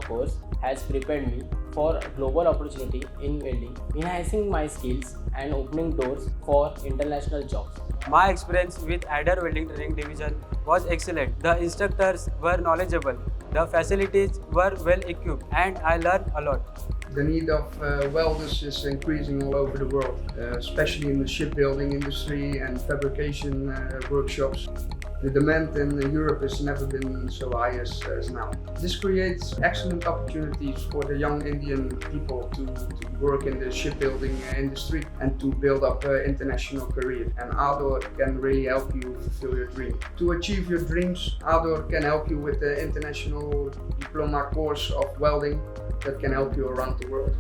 course has prepared me for global opportunity in welding, enhancing my skills and opening doors for international jobs. My experience with Ador Welding Training Division was excellent. The instructors were knowledgeable, the facilities were well equipped, and I learned a lot. The need of welders is increasing all over the world, especially in the shipbuilding industry and fabrication workshops. The demand in Europe has never been so high as now. This creates excellent opportunities for the young Indian people to work in the shipbuilding industry and to build up an international career. And Ador can really help you fulfill your dream. To achieve your dreams, Ador can help you with the international diploma course of welding that can help you around the world.